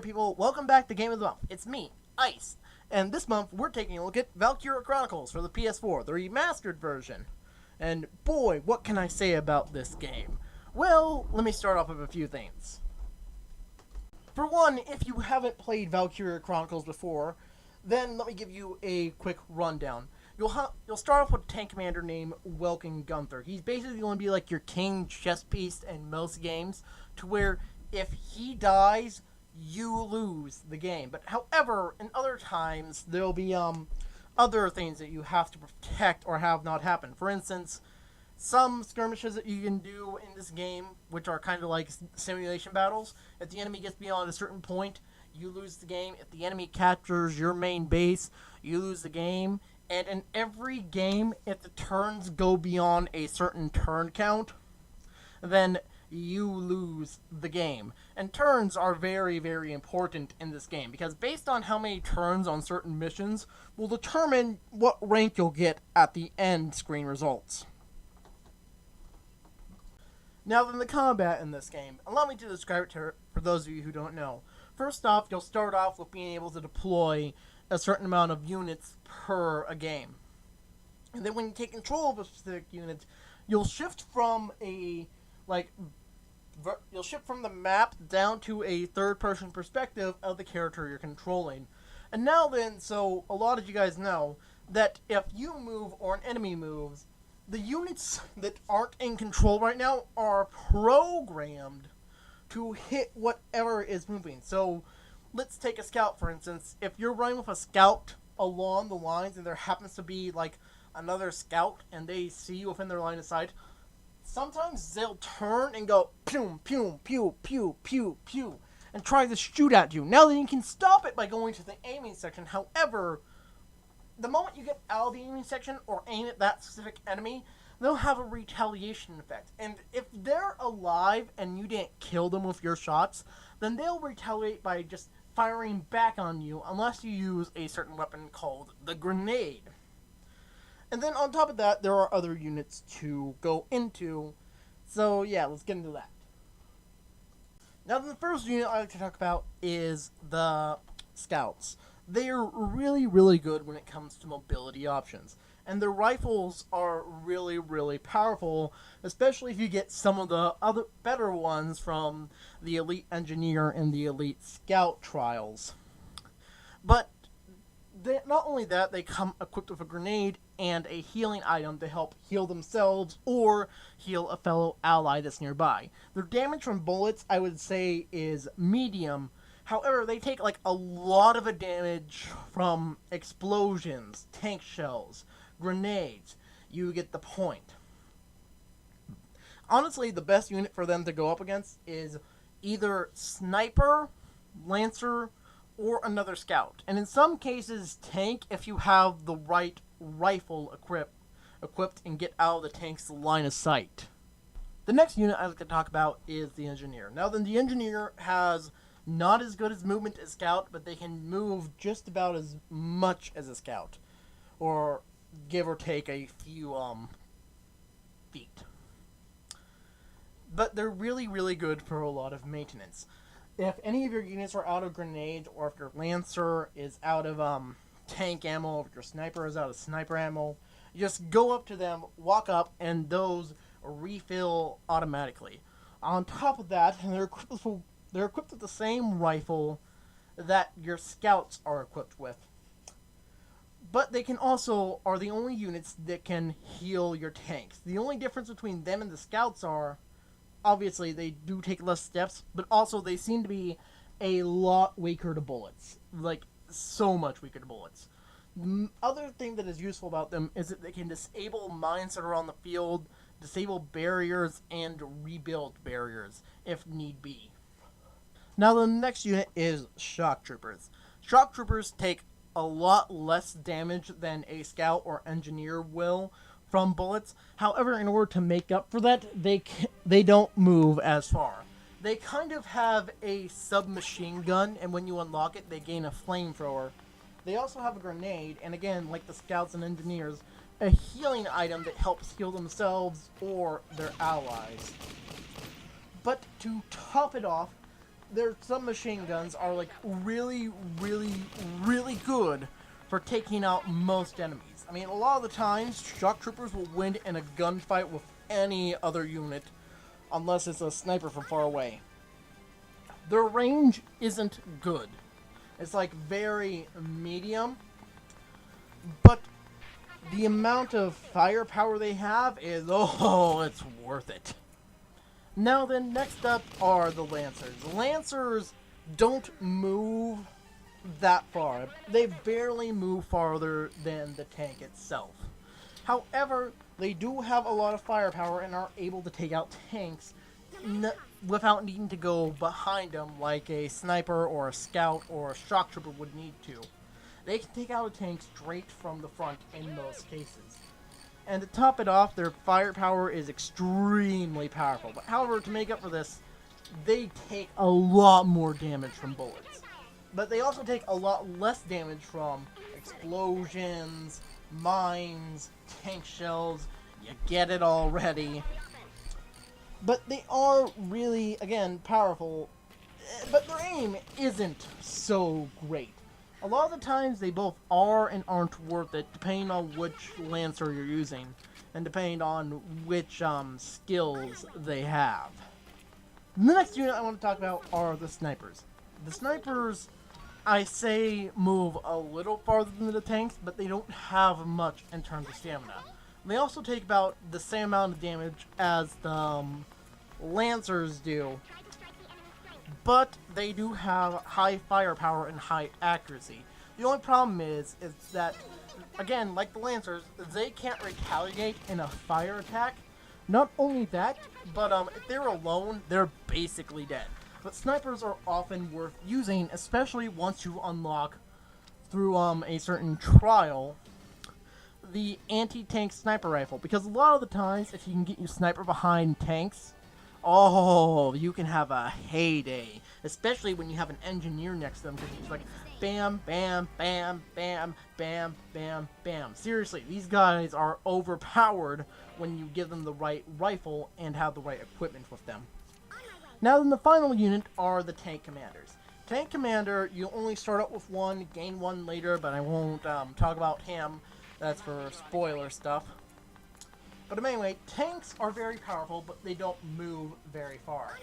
people? Welcome back to Game of the Month. It's me, Ice, and this month we're taking a look at Valkyria Chronicles for the PS4, the remastered version. And boy, what can I say about this game? Well, let me start off with a few things. For one, if you haven't played Valkyria Chronicles before, then let me give you a quick rundown. You'll start off with a tank commander named Welkin Gunther. He's basically going to be like your king chess piece in most games, to where if he dies, you lose the game. But however, in other times, there'll be other things that you have to protect or have not happen. For instance, some skirmishes that you can do in this game, which are kind of like simulation battles, if the enemy gets beyond a certain point, you lose the game. If the enemy captures your main base, you lose the game. And in every game, if the turns go beyond a certain turn count, then you lose the game. And turns are very, very important in this game, because based on how many turns on certain missions will determine what rank you'll get at the end screen results. Now then, the combat in this game. Allow me to describe it for those of you who don't know. First off, you'll start off with being able to deploy a certain amount of units per a game. And then when you take control of a specific unit, you'll shift from you'll shift from the map down to a third-person perspective of the character you're controlling. And now then, so a lot of you guys know that if you move or an enemy moves, the units that aren't in control right now are programmed to hit whatever is moving. So let's take a scout, for instance. If you're running with a scout along the lines and there happens to be like another scout and they see you within their line of sight, sometimes they'll turn and go pew, pew, pew, pew, pew, pew, and try to shoot at you. Now then, you can stop it by going to the aiming section. However, the moment you get out of the aiming section or aim at that specific enemy, they'll have a retaliation effect. And if they're alive and you didn't kill them with your shots, then they'll retaliate by just firing back on you unless you use a certain weapon called the grenade. And then on top of that, there are other units to go into. So yeah, let's get into that. Now the first unit I like to talk about is the scouts. They are really, really good when it comes to mobility options. And their rifles are really, really powerful, especially if you get some of the other better ones from the Elite Engineer and the Elite Scout trials. But not only that, they come equipped with a grenade and a healing item to help heal themselves or heal a fellow ally that's nearby. Their damage from bullets, I would say, is medium. However, they take like a lot of a damage from explosions, tank shells, grenades. You get the point. Honestly, the best unit for them to go up against is either sniper, lancer, or another scout. And in some cases, tank if you have the right rifle equipped and get out of the tank's line of sight. The next unit I'd like to talk about is the engineer. Now then, the engineer has not as good as movement as scout, but they can move just about as much as a scout, or give or take a few feet. But they're really, really good for a lot of maintenance. If any of your units are out of grenades, or if your lancer is out of tank ammo, or if your sniper is out of sniper ammo, you just go up to them, walk up, and those refill automatically. On top of that, they're equipped with the same rifle that your scouts are equipped with. But they can also are the only units that can heal your tanks. The only difference between them and the scouts are, obviously, they do take less steps, but also they seem to be a lot weaker to bullets. Like, so much weaker to bullets. The other thing that is useful about them is that they can disable mines that are on the field, disable barriers, and rebuild barriers if need be. Now the next unit is shock troopers. Shock troopers take a lot less damage than a scout or engineer will from bullets. However, in order to make up for that, they don't move as far. They kind of have a submachine gun, and when you unlock it, they gain a flamethrower. They also have a grenade, and again, like the scouts and engineers, a healing item that helps heal themselves or their allies. But to top it off, their submachine guns are like really, really, really good for taking out most enemies. I mean, a lot of the times, shock troopers will win in a gunfight with any other unit, unless it's a sniper from far away. Their range isn't good. It's like very medium, but the amount of firepower they have is, oh, it's worth it. Now then, next up are the Lancers. The Lancers don't move that far. They barely move farther than the tank itself. However, they do have a lot of firepower and are able to take out tanks without needing to go behind them like a sniper or a scout or a shock trooper would need to. They can take out a tank straight from the front in most cases. And to top it off, their firepower is extremely powerful. But however, to make up for this, they take a lot more damage from bullets. But they also take a lot less damage from explosions, mines, tank shells. You get it already. But they are really, again, powerful. But their aim isn't so great. A lot of the times they both are and aren't worth it, depending on which Lancer you're using, and depending on which skills they have. The next unit I want to talk about are the Snipers. The Snipers, I say, move a little farther than the tanks, but they don't have much in terms of stamina. They also take about the same amount of damage as the Lancers do, but they do have high firepower and high accuracy. The only problem is that, again, like the Lancers, they can't retaliate in a fire attack. Not only that, but if they're alone, they're basically dead. But Snipers are often worth using, especially once you unlock, through a certain trial, the anti-tank sniper rifle. Because a lot of the times, if you can get your sniper behind tanks, oh, you can have a heyday. Especially when you have an engineer next to them, because he's like, bam, bam, bam, bam, bam, bam, bam. Seriously, these guys are overpowered when you give them the right rifle and have the right equipment with them. Now then, the final unit are the tank commanders. Tank commander, you only start out with one, gain one later, but I won't talk about him. That's for spoiler stuff. But anyway, tanks are very powerful, but they don't move very far.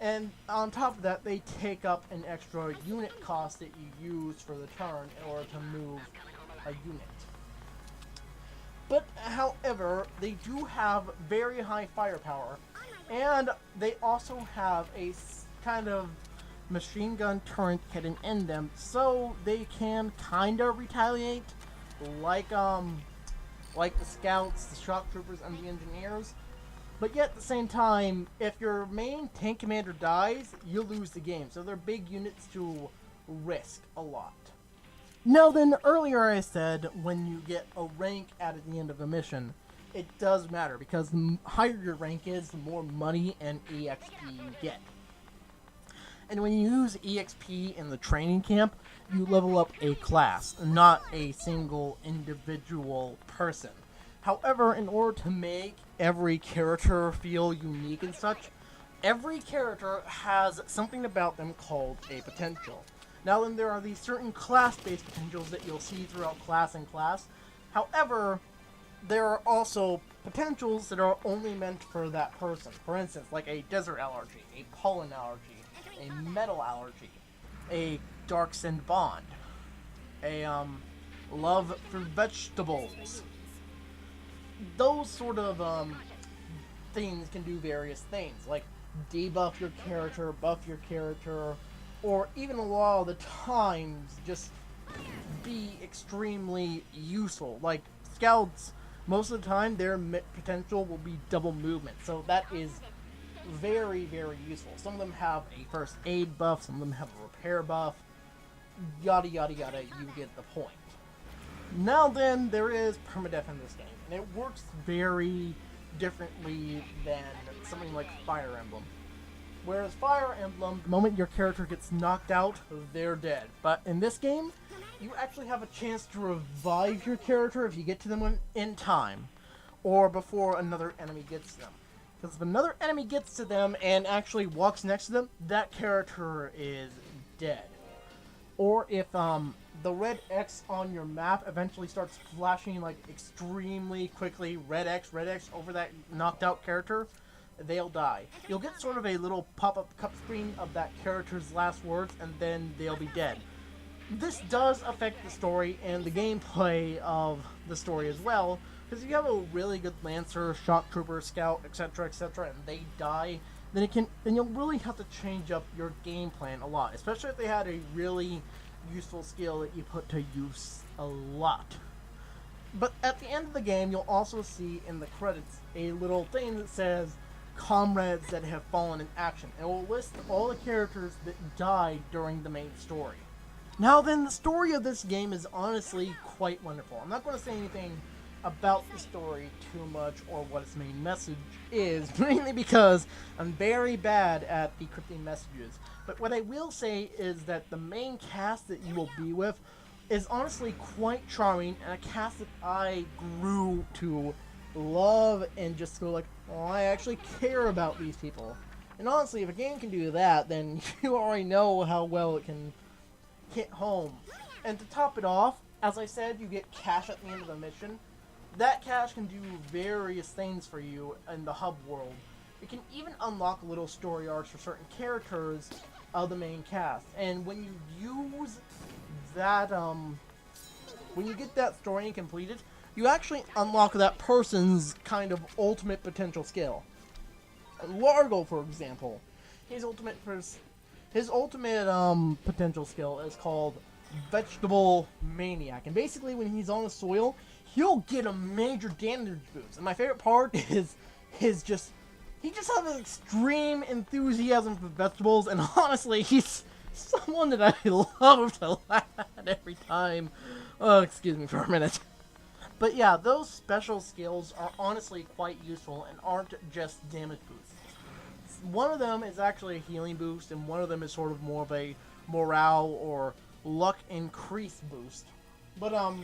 And on top of that, they take up an extra unit cost that you use for the turn in order to move a unit. But however, they do have very high firepower, and they also have a kind of machine gun turret hidden in them, so they can kind of retaliate, like the scouts, the shock troopers, and the engineers. But yet, at the same time, if your main tank commander dies, you lose the game. So they're big units to risk a lot. Now then, earlier I said when you get a rank at the end of a mission, it does matter, because the higher your rank is, the more money and EXP you get. And when you use EXP in the training camp, you level up a class, not a single individual person. However, in order to make every character feel unique and such, every character has something about them called a potential. Now then, there are these certain class-based potentials that you'll see throughout class and class. However, there are also potentials that are only meant for that person. For instance, like a desert allergy, a pollen allergy, a metal allergy, a dark send bond, a love for vegetables. Those sort of things can do various things, like debuff your character, buff your character, or even a lot of the times just be extremely useful. Like scouts, most of the time their potential will be double movement, so that is very, very useful. Some of them have a first aid buff, some of them have a repair buff, yada yada yada, you get the point. Now then, there is permadeath in this game, and it works very differently than something like Fire Emblem. Whereas Fire Emblem, the moment your character gets knocked out, they're dead. But in this game, you actually have a chance to revive your character if you get to them in time, or before another enemy gets them. Because if another enemy gets to them and actually walks next to them, that character is dead. Or if the red X on your map eventually starts flashing like extremely quickly, red X over that knocked out character, they'll die. You'll get sort of a little pop-up cup screen of that character's last words, and then they'll be dead. This does affect the story and the gameplay of the story as well, because if you have a really good Lancer, Shock Trooper, Scout, etc., and they die, then you'll really have to change up your game plan a lot, especially if they had a really useful skill that you put to use a lot. But at the end of the game, you'll also see in the credits a little thing that says comrades that have fallen in action. It will list all the characters that died during the main story. Now then, the story of this game is honestly quite wonderful. I'm not going to say anything about the story too much or what its main message is, mainly because I'm very bad at decrypting messages. But what I will say is that the main cast that you will be with is honestly quite charming, and a cast that I grew to love and just go like, oh, I actually care about these people. And honestly, if a game can do that, then you already know how well it can hit home. And to top it off, as I said, you get cash at the end of the mission. That cash can do various things for you in the hub world. It can even unlock little story arcs for certain characters of the main cast. And when you use that, when you get that story and complete it, you actually unlock that person's kind of ultimate potential skill. Largo, for example, his ultimate potential skill is called Vegetable Maniac, and basically when he's on the soil, he'll get a major damage boost. And my favorite part is he just has an extreme enthusiasm for vegetables, and honestly, he's someone that I love to laugh at every time. Oh, excuse me for a minute. But yeah, those special skills are honestly quite useful and aren't just damage boosts. One of them is actually a healing boost, and one of them is sort of more of a morale or luck increase boost. But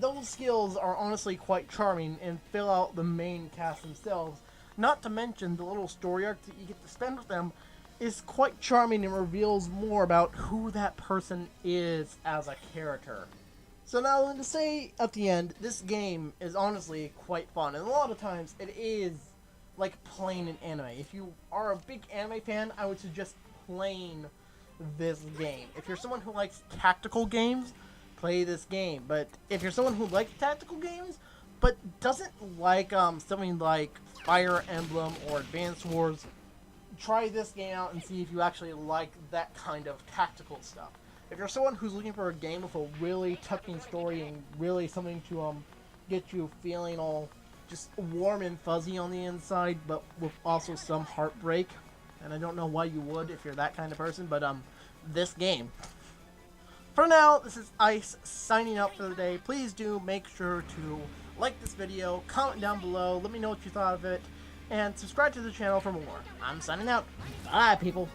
those skills are honestly quite charming and fill out the main cast themselves. Not to mention the little story arc that you get to spend with them is quite charming and reveals more about who that person is as a character. So now to say at the end, this game is honestly quite fun, and a lot of times it is like playing an anime. If you are a big anime fan, I would suggest playing this game. If you're someone who likes tactical games, play this game. But if you're someone who likes tactical games, but doesn't like something like Fire Emblem or Advance Wars, try this game out and see if you actually like that kind of tactical stuff. If you're someone who's looking for a game with a really touching story and really something to get you feeling all just warm and fuzzy on the inside, but with also some heartbreak, and I don't know why you would if you're that kind of person, but this game. For now, this is Ice signing out for the day. Please do make sure to like this video, comment down below, let me know what you thought of it, and subscribe to the channel for more. I'm signing out. Bye, people.